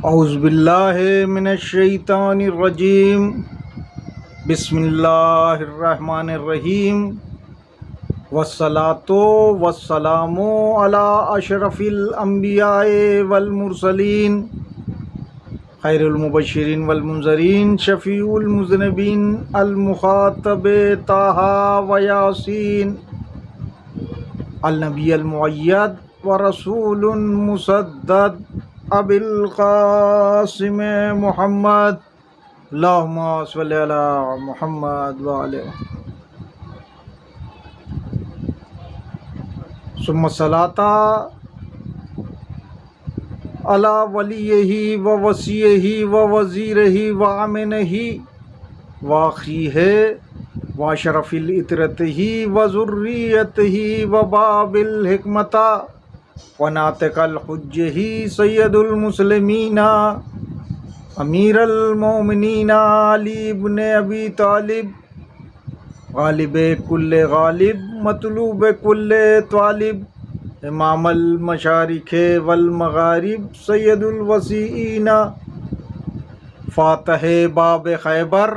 औज़ुबिल्लाहि मिनश्शैतानिर्रजीम बिस्मिल्लाहिर्रहमानिर्रहीम वस्सलातो वस्सलामु अला अशरफिल अंबियाए वल मुरसलीन खैरुल मुबश्शिरीन वल मुनज़रीन शफ़ीउल मुज़निबीन अल मुख़ातब ताहा व यासीन अल नबी अल मुअय्यद व रसूलुन मुसद्दद अबिल क़ासिम मुहम्मद अल्लाहुम्मा सल्लि अला मुहम्मद व आले सुम्मा सलाता अला वलियही व वसीयही व वज़ीरही व आमिनही व अख़ीही व अशरफिल इतरतिही व ज़ुर्रियतिही व बाबिल हिकमता व नातिक़ल हुज्जही सय्यदुल मुस्लिमीना अमीरुल मोमिनीना अली इब्न अबी तालिब गालिब कुल्ले गालिब मतलूब कुल्ले तालिब इमामुल मशारिक़ वल मगारिब सय्यदुल वसीईना फ़ातिह बाब खैबर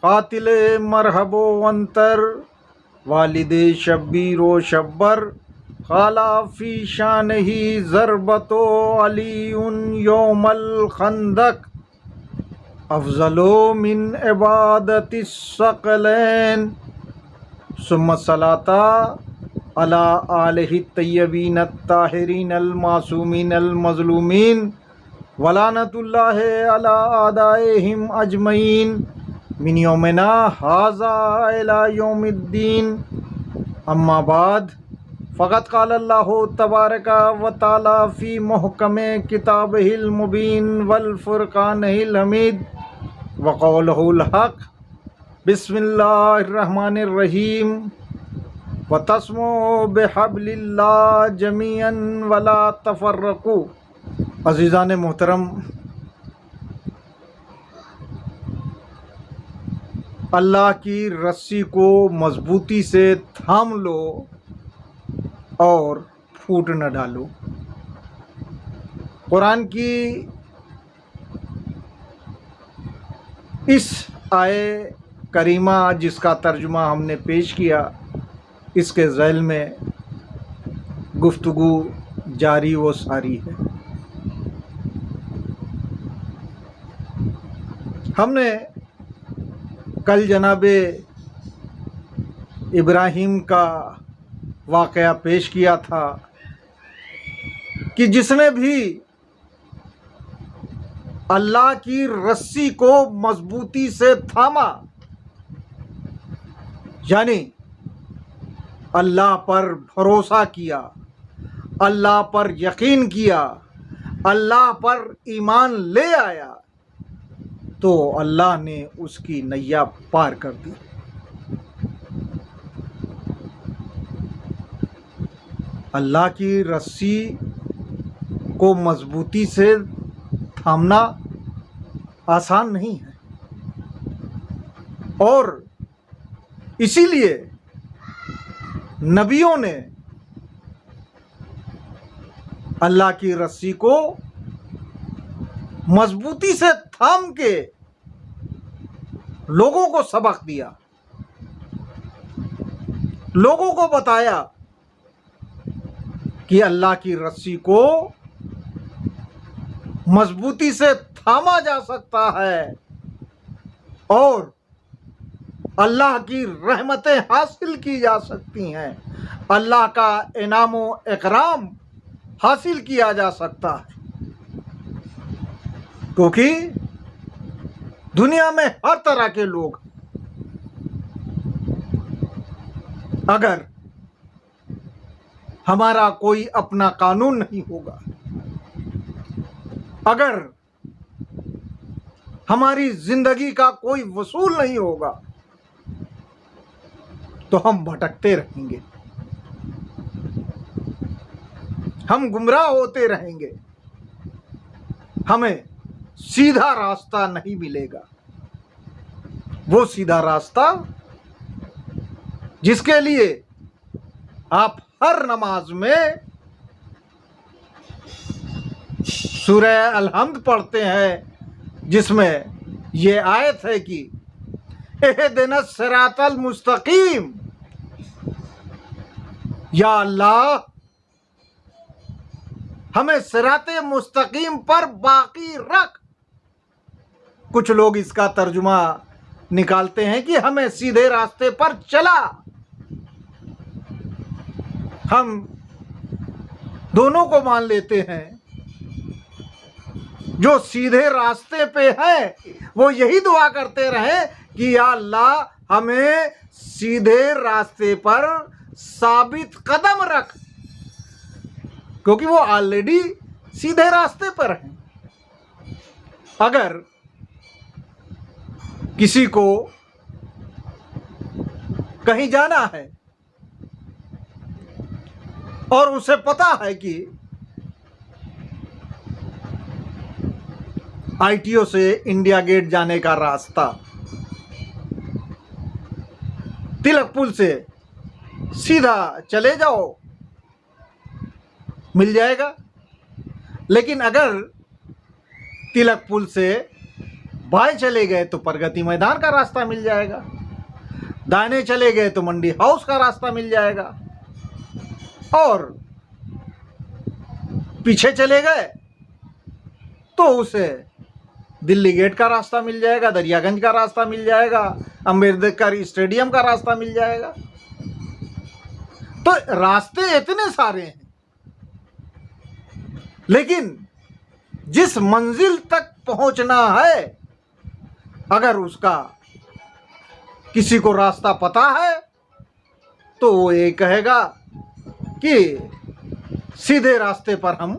क़ातिल मरहब वंतर वालिद शब्बीर व शब्बर क़ाला फ़ी शानिही ज़रबतो अलीउन यौमल खंदक अफ़ज़लो मिन इबादतिस सकलैन सुम्मा सलाता अला आलिहि तय्यबीन अत्ताहिरीन अल मासूमीन अल मज़लूमीन वलानतुल्लाहि अला आदाइहिम अजमईन मिन यौमिना हाज़ा इला यौमिद्दीन अम्मा बाद फ़क़त क़ाल अल्लाहु तबारक व तआला फ़ी मुहकम किताबिहिल मुबीन वल फ़ुरक़ानिहिल हमीद व क़ौलुहुल हक़ बिस्मिल्लाहिर्रहमानिर्रहीम व तस्मो बिहब्लिल्लाह जमीअन वला तफ़र्रक़ू। अज़ीज़ान मोहतरम, अल्लाह की रस्सी को मज़बूती से थाम लो और फूट न डालो। कुरान की इस आये करीमा जिसका तर्जुमा हमने पेश किया, इसके ज़ैल में गुफ्तगू जारी व सारी है। हमने कल जनाबे इब्राहीम का वाक़या पेश किया था कि जिसने भी अल्लाह की रस्सी को मजबूती से थामा, यानी अल्लाह पर भरोसा किया, अल्लाह पर यकीन किया, अल्लाह पर ईमान ले आया, तो अल्लाह ने उसकी नैया पार कर दी। अल्लाह की रस्सी को मजबूती से थामना आसान नहीं है, और इसीलिए नबियों ने अल्लाह की रस्सी को मजबूती से थाम के लोगों को सबक दिया, लोगों को बताया कि अल्लाह की रस्सी को मजबूती से थामा जा सकता है और अल्लाह की रहमतें हासिल की जा सकती हैं, अल्लाह का इनाम व इकराम हासिल किया जा सकता है। क्योंकि दुनिया में हर तरह के लोग, अगर हमारा कोई अपना कानून नहीं होगा, अगर हमारी जिंदगी का कोई वसूल नहीं होगा, तो हम भटकते रहेंगे, हम गुमराह होते रहेंगे, हमें सीधा रास्ता नहीं मिलेगा। वो सीधा रास्ता जिसके लिए आप हर नमाज में सूरह अल-हम्द पढ़ते हैं जिसमें ये आयत है कि इहदिनस सिरातल मुस्तकीम, या अल्लाह हमें सिराते मुस्तकीम पर बाकी रख। कुछ लोग इसका तर्जुमा निकालते हैं कि हमें सीधे रास्ते पर चला। हम दोनों को मान लेते हैं। जो सीधे रास्ते पे हैं वो यही दुआ करते रहे कि या अल्लाह हमें सीधे रास्ते पर साबित कदम रख, क्योंकि वो ऑलरेडी सीधे रास्ते पर हैं। अगर किसी को कहीं जाना है और उसे पता है कि ITO से इंडिया गेट जाने का रास्ता तिलक पुल से सीधा चले जाओ, मिल जाएगा। लेकिन अगर तिलक पुल से बाएं चले गए तो प्रगति मैदान का रास्ता मिल जाएगा, दाहिने चले गए तो मंडी हाउस का रास्ता मिल जाएगा, और पीछे चले गए तो उसे दिल्ली गेट का रास्ता मिल जाएगा, दरियागंज का रास्ता मिल जाएगा, अंबेडकर स्टेडियम का रास्ता मिल जाएगा। तो रास्ते इतने सारे हैं, लेकिन जिस मंजिल तक पहुंचना है अगर उसका किसी को रास्ता पता है तो वो ये कहेगा कि सीधे रास्ते पर हम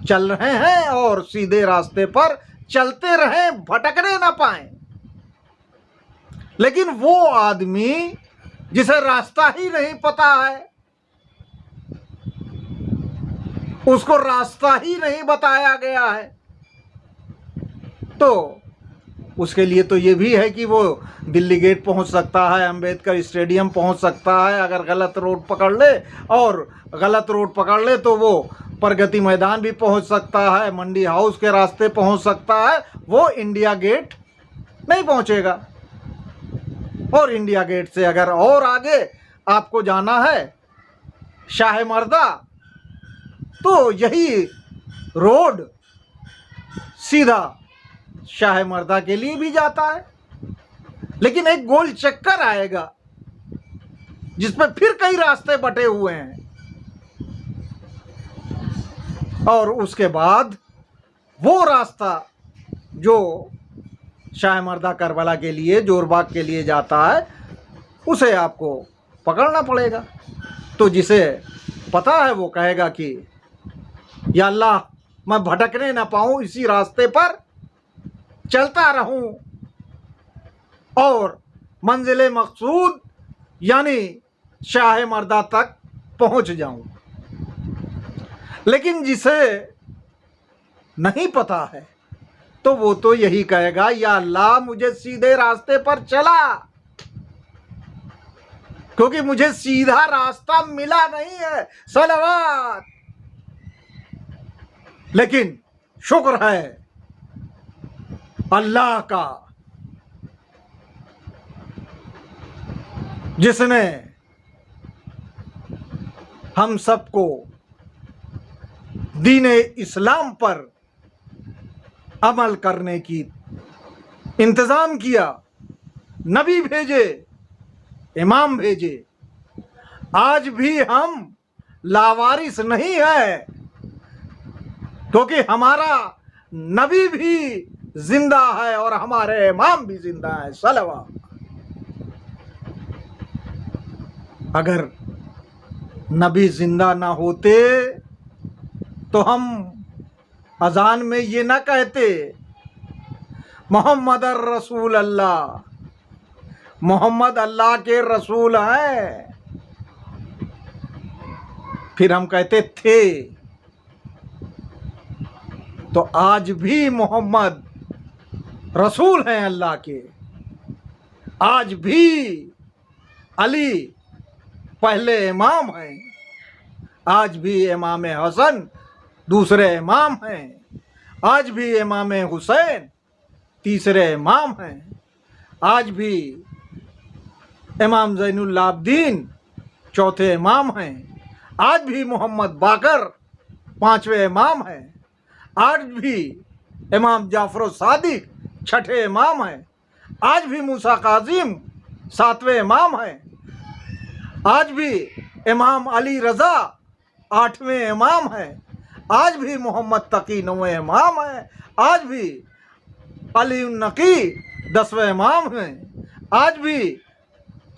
चल रहे हैं और सीधे रास्ते पर चलते रहें, भटकने ना पाएं। लेकिन वो आदमी जिसे रास्ता ही नहीं पता है, उसको रास्ता ही नहीं बताया गया है, तो उसके लिए तो ये भी है कि वो दिल्ली गेट पहुंच सकता है, अंबेडकर स्टेडियम पहुंच सकता है। अगर गलत रोड पकड़ ले और गलत रोड पकड़ ले तो वो प्रगति मैदान भी पहुंच सकता है, मंडी हाउस के रास्ते पहुंच सकता है। वो इंडिया गेट नहीं पहुंचेगा। और इंडिया गेट से अगर और आगे आपको जाना है शाह मर्दा, तो यही रोड सीधा शाह मर्दा के लिए भी जाता है, लेकिन एक गोल चक्कर आएगा जिसमें फिर कई रास्ते बटे हुए हैं, और उसके बाद वो रास्ता जो शाह मर्दा करबला के लिए, जोरबाग के लिए जाता है, उसे आपको पकड़ना पड़ेगा। तो जिसे पता है वो कहेगा कि या अल्लाह मैं भटकने ना पाऊं, इसी रास्ते पर चलता रहूं और मंजिल मकसूद यानी शाह मर्दा तक पहुंच जाऊं। लेकिन जिसे नहीं पता है तो वो तो यही कहेगा या अल्लाह मुझे सीधे रास्ते पर चला, क्योंकि मुझे सीधा रास्ता मिला नहीं है। सलावत। लेकिन शुक्र है अल्लाह का जिसने हम सबको दीन इस्लाम पर अमल करने की इंतजाम किया, नबी भेजे, इमाम भेजे। आज भी हम लावारिस नहीं है, क्योंकि हमारा नबी भी जिंदा है और हमारे इमाम भी जिंदा है। सलवा। अगर नबी जिंदा ना होते तो हम अजान में ये ना कहते मोहम्मद रसूल अल्लाह, मोहम्मद अल्लाह के रसूल हैं, फिर हम कहते थे। तो आज भी मोहम्मद रसूल हैं अल्लाह के। आज भी अली पहले इमाम हैं। आज भी इमाम हसन दूसरे इमाम हैं। आज भी इमाम हुसैन तीसरे इमाम हैं। आज भी इमाम ज़ैनुल आबिदीन चौथे इमाम हैं। आज भी मोहम्मद बाकर पांचवें इमाम हैं। आज भी इमाम जाफर सादिक छठे इमाम हैं। आज भी मूसा काजिम सातवें इमाम हैं। आज भी इमाम अली रज़ा आठवें इमाम हैं। आज भी मोहम्मद तकी नौवें इमाम हैं। आज भी अली नकी 10वें इमाम हैं। आज भी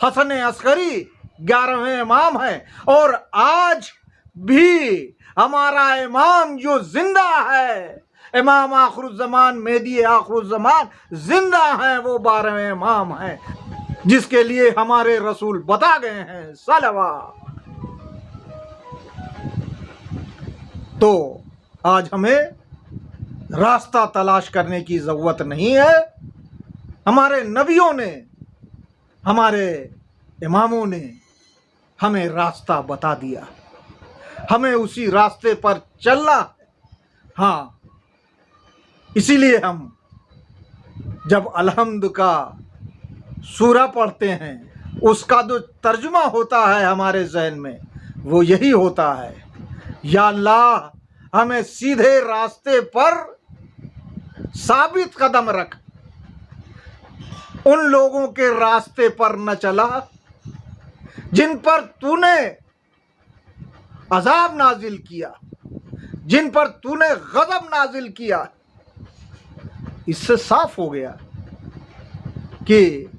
हसन अस्करी 11वें इमाम है। और आज भी हमारा इमाम जो जिंदा है, इमाम आखिरुज़्ज़मान मेहदी आखिरुज़्ज़मान जिंदा है, वो 12वें इमाम है, जिसके लिए हमारे रसूल बता गए हैं सलवात। तो आज हमें रास्ता तलाश करने की ज़रूरत नहीं है। हमारे नबियों ने, हमारे इमामों ने हमें रास्ता बता दिया। हमें उसी रास्ते पर चलना है। हाँ, इसीलिए हम जब अलहम्द का सूरा पढ़ते हैं, उसका जो तर्जुमा होता है हमारे ज़हन में, वो यही होता है, या अल्लाह हमें सीधे रास्ते पर साबित कदम रख, उन लोगों के रास्ते पर न चला जिन पर तूने अजाब नाजिल किया, जिन पर तूने गजब नाजिल किया। इससे साफ हो गया कि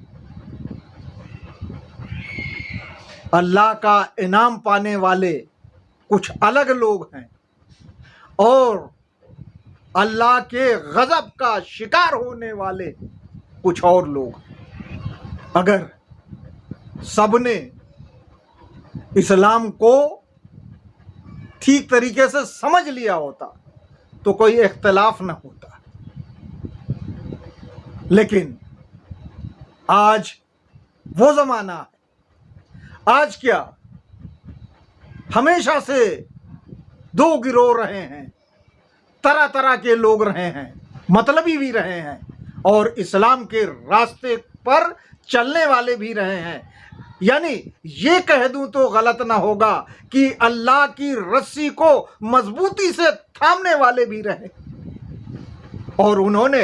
अल्लाह का इनाम पाने वाले कुछ अलग लोग हैं और अल्लाह के गजब का शिकार होने वाले कुछ और लोग। अगर सबने इस्लाम को ठीक तरीके से समझ लिया होता तो कोई इख्तिलाफ न होता। लेकिन आज वो ज़माना है। आज क्या, हमेशा से दो गिरोह रहे हैं, तरह तरह के लोग रहे हैं, मतलबी भी रहे हैं और इस्लाम के रास्ते पर चलने वाले भी रहे हैं। यानी ये कह दूं तो गलत ना होगा कि अल्लाह की रस्सी को मजबूती से थामने वाले भी रहे और उन्होंने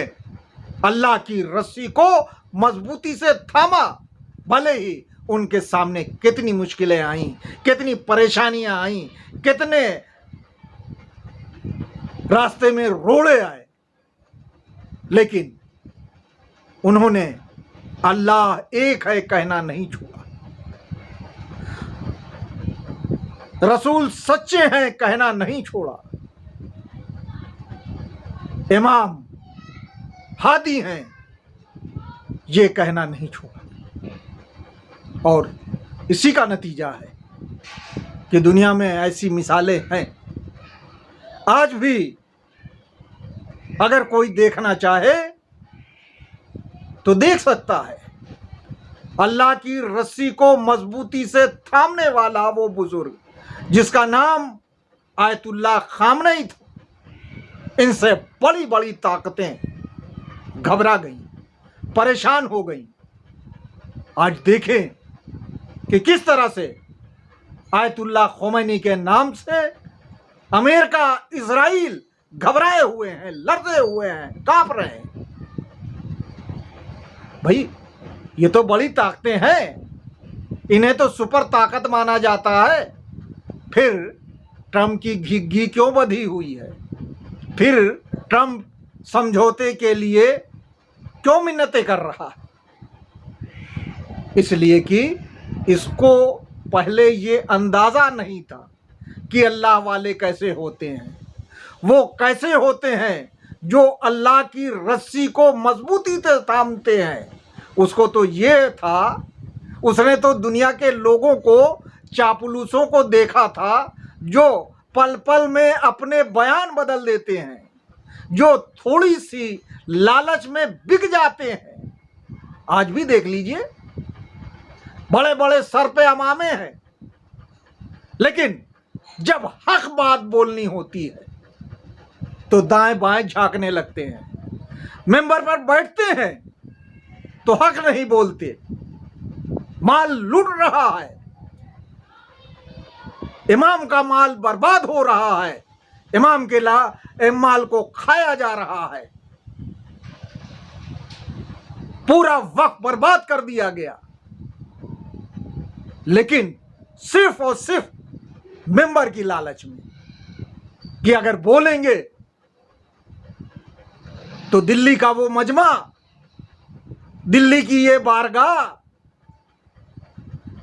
अल्लाह की रस्सी को मजबूती से थामा, भले ही उनके सामने कितनी मुश्किलें आईं, कितनी परेशानियां आईं, कितने रास्ते में रोड़े आए, लेकिन उन्होंने अल्लाह एक है कहना नहीं छोड़ा, रसूल सच्चे हैं कहना नहीं छोड़ा, इमाम हादी हैं ये कहना नहीं छोड़ा। और इसी का नतीजा है कि दुनिया में ऐसी मिसालें हैं। आज भी अगर कोई देखना चाहे तो देख सकता है। अल्लाह की रस्सी को मजबूती से थामने वाला वो बुजुर्ग जिसका नाम आयतुल्लाह खामनेई था, इनसे बड़ी बड़ी ताकतें घबरा गईं, परेशान हो गईं। आज देखें कि किस तरह से आयतुल्लाह खोमैनी के नाम से अमेरिका, इजराइल घबराए हुए हैं, लड़ते हुए हैं, कांप रहे हैं। भाई ये तो बड़ी ताकतें हैं, इन्हें तो सुपर ताकत माना जाता है। फिर ट्रम्प की घी क्यों बधी हुई है? फिर ट्रम्प समझौते के लिए क्यों मिन्नतें कर रहा है? इसलिए कि इसको पहले ये अंदाज़ा नहीं था कि अल्लाह वाले कैसे होते हैं। वो कैसे होते हैं जो अल्लाह की रस्सी को मजबूती से थामते हैं। उसको तो ये था, उसने तो दुनिया के लोगों को, चापलूसों को देखा था जो पल पल में अपने बयान बदल देते हैं, जो थोड़ी सी लालच में बिक जाते हैं। आज भी देख लीजिए, बड़े बड़े सर पे अमामे हैं, लेकिन जब हक बात बोलनी होती है तो दाएं बाएं झांकने लगते हैं। मेंबर पर बैठते हैं तो हक नहीं बोलते, माल लूट रहा है, इमाम का माल बर्बाद हो रहा है, इमाम के माल को खाया जा रहा है, पूरा वक्त बर्बाद कर दिया गया। लेकिन सिर्फ और सिर्फ मेंबर की लालच में कि अगर बोलेंगे तो दिल्ली का वो मजमा, दिल्ली की ये बारगाह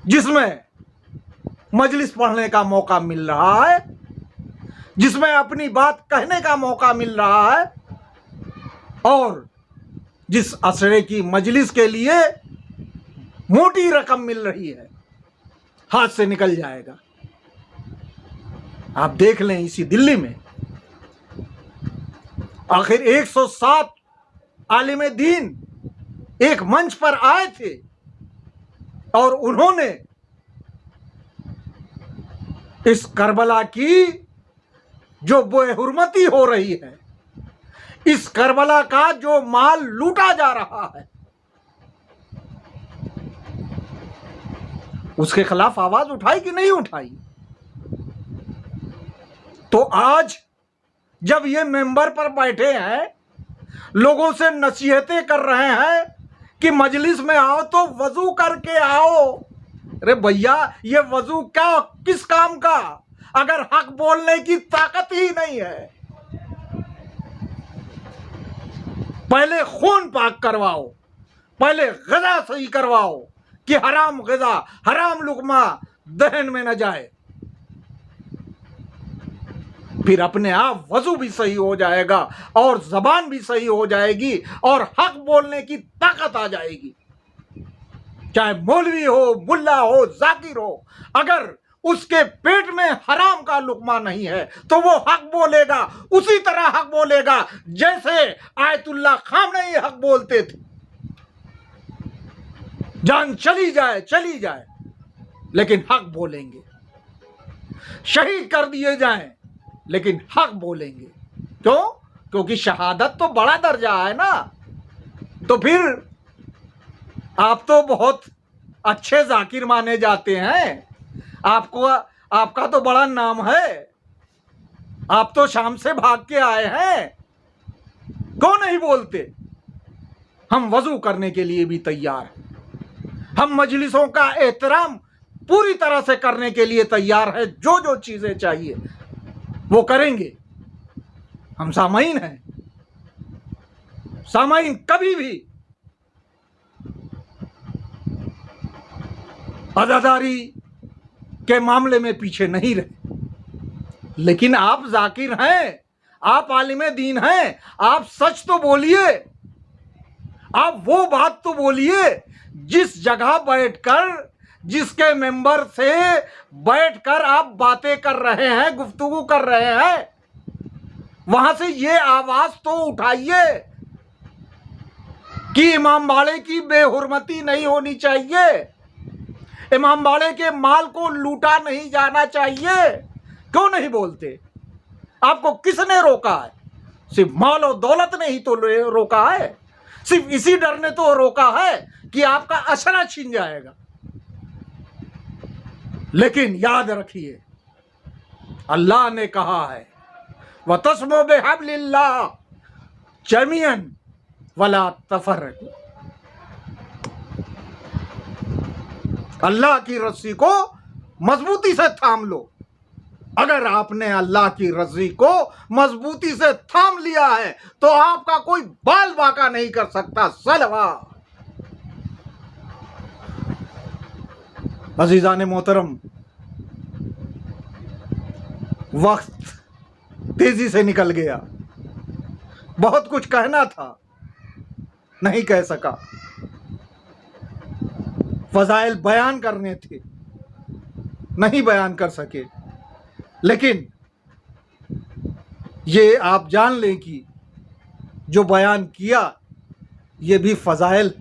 जिसमें मजलिस पढ़ने का मौका मिल रहा है, जिसमें अपनी बात कहने का मौका मिल रहा है, और जिस असरे की मजलिस के लिए मोटी रकम मिल रही है, हाथ से निकल जाएगा। आप देख लें इसी दिल्ली में आखिर 107 आलिम दीन एक मंच पर आए थे और उन्होंने इस करबला की जो बेहुरमती हो रही है, इस करबला का जो माल लूटा जा रहा है, उसके खिलाफ आवाज उठाई कि नहीं उठाई? तो आज जब ये मेंबर पर बैठे हैं, लोगों से नसीहतें कर रहे हैं कि मजलिस में आओ तो वजू करके आओ। अरे भैया, ये वजू क्या, किस काम का, अगर हक बोलने की ताकत ही नहीं है? पहले खून पाक करवाओ, पहले ग़िज़ा सही करवाओ कि हराम ग़िज़ा, हराम लुक़मा दहन में न जाए, फिर अपने आप वजू भी सही हो जाएगा और जबान भी सही हो जाएगी और हक बोलने की ताकत आ जाएगी। चाहे मौलवी हो, मुल्ला हो, जाकिर हो, अगर उसके पेट में हराम का लुकमा नहीं है तो वो हक बोलेगा, उसी तरह हक बोलेगा जैसे आयतुल्लाह खामेनी हक बोलते थे। जान चली जाए लेकिन हक बोलेंगे, शहीद कर दिए जाएं लेकिन हक बोलेंगे। क्यों? क्योंकि शहादत तो बड़ा दर्जा है ना। तो फिर आप तो बहुत अच्छे जाकिर माने जाते हैं, आपका तो बड़ा नाम है, आप तो शाम से भाग के आए हैं, क्यों नहीं बोलते? हम वजू करने के लिए भी तैयार हैं, हम मजलिसों का एहतराम पूरी तरह से करने के लिए तैयार है, जो जो चीजें चाहिए वो करेंगे। हम सामाईन हैं, सामाईन कभी भी अज़ादारी के मामले में पीछे नहीं रहे। लेकिन आप जाकिर हैं, आप आलिम दीन हैं, आप सच तो बोलिए, आप वो बात तो बोलिए जिस जगह बैठकर, जिसके मेंबर से बैठकर आप बातें कर रहे हैं, गुफ्तगू कर रहे हैं, वहां से ये आवाज तो उठाइए कि इमाम बाड़े की बेहुरमती नहीं होनी चाहिए, इमाम बाड़े के माल को लूटा नहीं जाना चाहिए। क्यों नहीं बोलते? आपको किसने रोका है? सिर्फ माल और दौलत ने ही तो रोका है, सिर्फ इसी डर ने तो रोका है कि आपका असरा छीन जाएगा। लेकिन याद रखिए, अल्लाह ने कहा है वतस्मो बिहब्लिल्लाह जमीअन वला तफर्रकू, अल्लाह की रस्सी को मजबूती से थाम लो। अगर आपने अल्लाह की रस्सी को मजबूती से थाम लिया है तो आपका कोई बाल बाका नहीं कर सकता। सलवा अजीजान मोहतरम, वक्त तेजी से निकल गया, बहुत कुछ कहना था, नहीं कह सका, फजाइल बयान करने थे, नहीं बयान कर सके। लेकिन ये आप जान लें कि जो बयान किया ये भी फजाइल,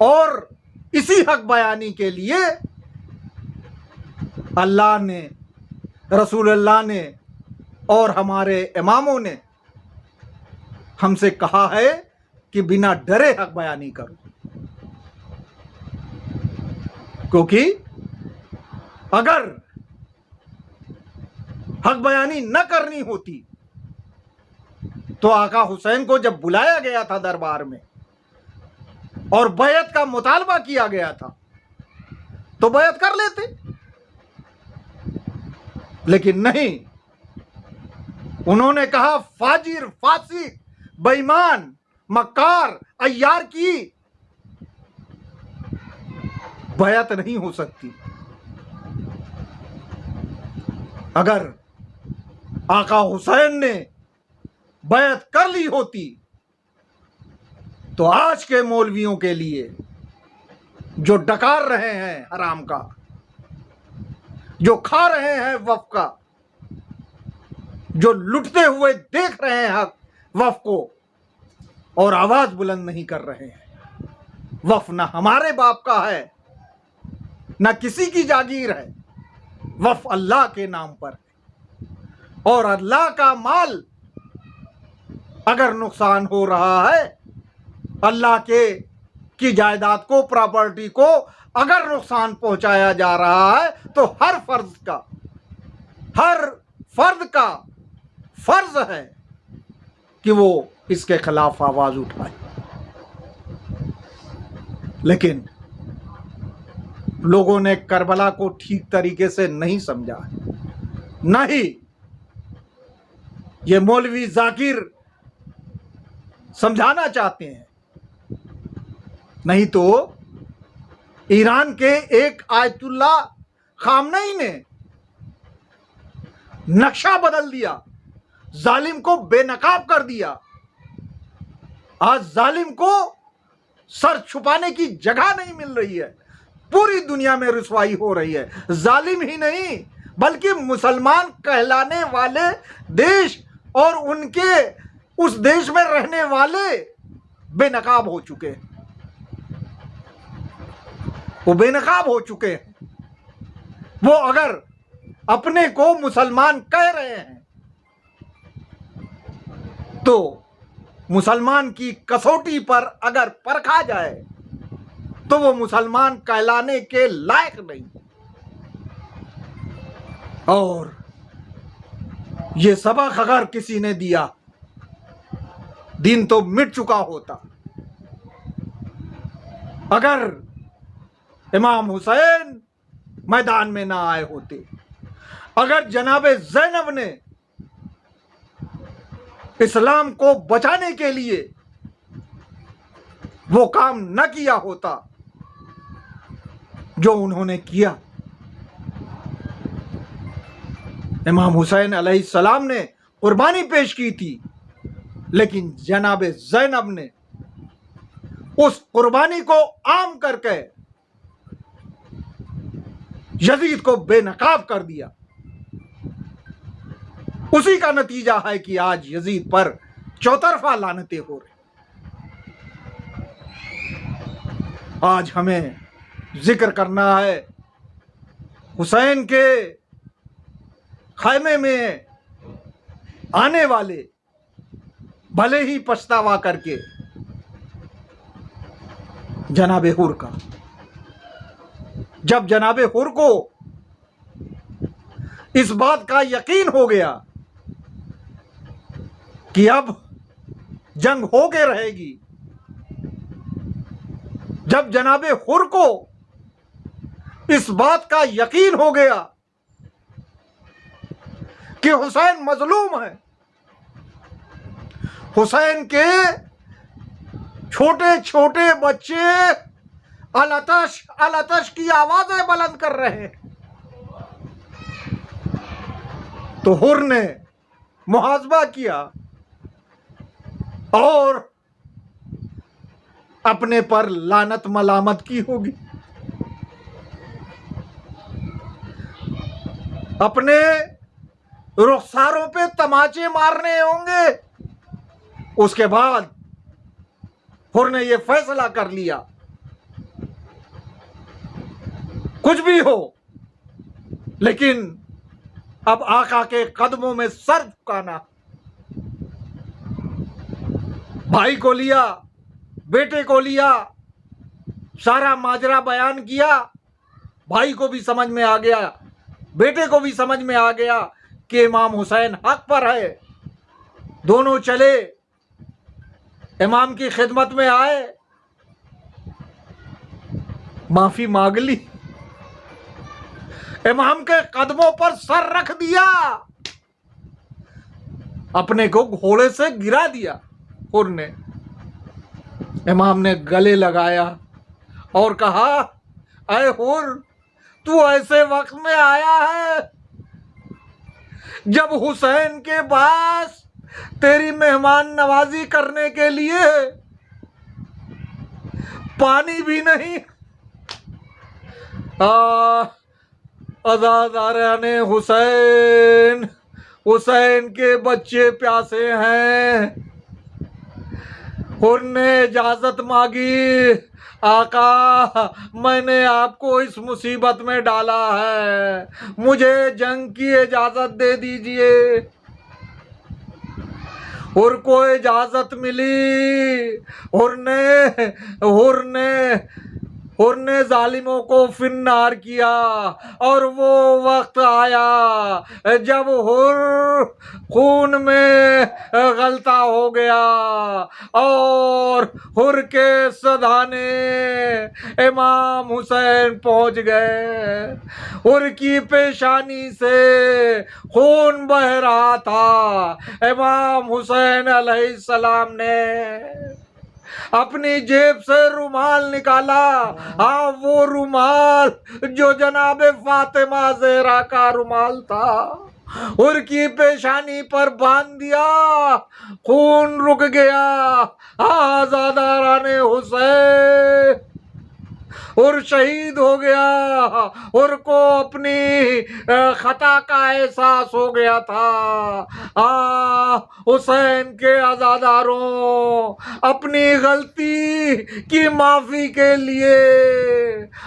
और इसी हक बयानी के लिए अल्लाह ने, रसूलुल्लाह ने और हमारे इमामों ने हमसे कहा है कि बिना डरे हक बयानी करो, क्योंकि अगर हक बयानी न करनी होती तो आका हुसैन को जब बुलाया गया था दरबार में और बैत का मुतालबा किया गया था तो बैत कर लेते, लेकिन नहीं, उन्होंने कहा फाजिर, फासिक, बेईमान, मक्कार, अय्यार की बैत नहीं हो सकती। अगर आका हुसैन ने बैत कर ली होती तो आज के मौलवियों के लिए जो डकार रहे हैं हराम का, जो खा रहे हैं वफ का, जो लुटते हुए देख रहे हैं हक वफ को और आवाज बुलंद नहीं कर रहे हैं, वफ ना हमारे बाप का है ना किसी की जागीर है, वफ अल्लाह के नाम पर है और अल्लाह का माल अगर नुकसान हो रहा है, अल्लाह की जायदाद को, प्रॉपर्टी को अगर नुकसान पहुंचाया जा रहा है तो हर फर्द का फर्ज है कि वो इसके खिलाफ आवाज उठाए। लेकिन लोगों ने करबला को ठीक तरीके से नहीं समझा, नहीं ये मौलवी जाकिर समझाना चाहते हैं, नहीं तो ईरान के एक आयतुल्ला खामनई ने नक्शा बदल दिया, जालिम को बेनकाब कर दिया। आज जालिम को सर छुपाने की जगह नहीं मिल रही है, पूरी दुनिया में रुसवाई हो रही है। जालिम ही नहीं बल्कि मुसलमान कहलाने वाले देश और उनके उस देश में रहने वाले बेनकाब हो चुके हैं, वो बेनकाब हो चुके हैं। वो अगर अपने को मुसलमान कह रहे हैं तो मुसलमान की कसौटी पर अगर परखा जाए तो वो मुसलमान कहलाने के लायक नहीं। और ये सबक अगर किसी ने दिया, दिन तो मिट चुका होता। अगर इमाम हुसैन मैदान में ना आए होते, अगर जनाबे ज़ैनब ने इस्लाम को बचाने के लिए वो काम न किया होता जो उन्होंने किया। इमाम हुसैन अलैहिस्सलाम ने कुर्बानी पेश की थी, लेकिन जनाबे ज़ैनब ने उस कुर्बानी को आम करके यजीद को बेनकाब कर दिया। उसी का नतीजा है कि आज यजीद पर चौतरफा लानतें हो रही। आज हमें जिक्र करना है हुसैन के खैमे में आने वाले, भले ही पछतावा करके, जनाबे हुर का। जब जनाबे हुर को इस बात का यकीन हो गया कि अब जंग होके रहेगी, जब जनाबे हुर को इस बात का यकीन हो गया कि हुसैन मजलूम है, हुसैन के छोटे छोटे बच्चे अलतश अलतश की आवाजें बुलंद कर रहे हैं, तो हुर ने मुहासबा किया और अपने पर लानत मलामत की होगी, अपने रुखसारों पे तमाचे मारने होंगे। उसके बाद हुर ने यह फैसला कर लिया, कुछ भी हो, लेकिन अब आका के कदमों में सर झुकाना। भाई को लिया, बेटे को लिया, सारा माजरा बयान किया। भाई को भी समझ में आ गया, बेटे को भी समझ में आ गया कि इमाम हुसैन हक पर है। दोनों चले, इमाम की खिदमत में आए, माफी मांग ली, इमाम के कदमों पर सर रख दिया, अपने को घोड़े से गिरा दिया। हुर ने, इमाम ने गले लगाया और कहा, अरे हुर, तू ऐसे वक्त में आया है जब हुसैन के पास तेरी मेहमान नवाजी करने के लिए पानी भी नहीं। अज़ादाराने हुसैन, हुसैन के बच्चे प्यासे हैं। हुर ने इजाजत मांगी, आका, मैंने आपको इस मुसीबत में डाला है, मुझे जंग की इजाजत दे दीजिए। हुर को इजाजत मिली। हुर ने जालिमों को फिन्नार किया और वो वक्त आया जब हुर खून में गलता हो गया और हुर के सदाने इमाम हुसैन पहुंच गए। हुर की पेशानी से खून बह रहा था। इमाम हुसैन अलैहिस्सलाम ने अपनी जेब से रुमाल निकाला। हाँ, वो रुमाल जो जनाबे फातिमा ज़हरा का रुमाल था, हुर की पेशानी पर बांध दिया, खून रुक गया। आज़ादाराने हुसैन, हुर शहीद हो गया। हुर को अपनी खता का एहसास हो गया था। हुसैन के आज़ादारों, अपनी गलती की माफी के लिए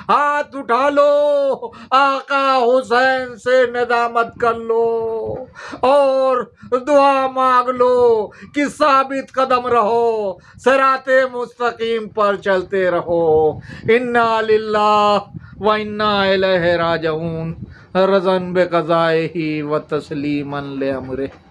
हाथ उठा लो, आका हुसैन से निदामत कर लो और दुआ मांग लो कि साबित कदम रहो, सिराते मुस्तकीम पर चलते रहो। इन्ना लिल्लाह व इन्ना इलैहि राजिऊन, रज़न बिक़ज़ाइही व तस्लीमन लिअम्रिही।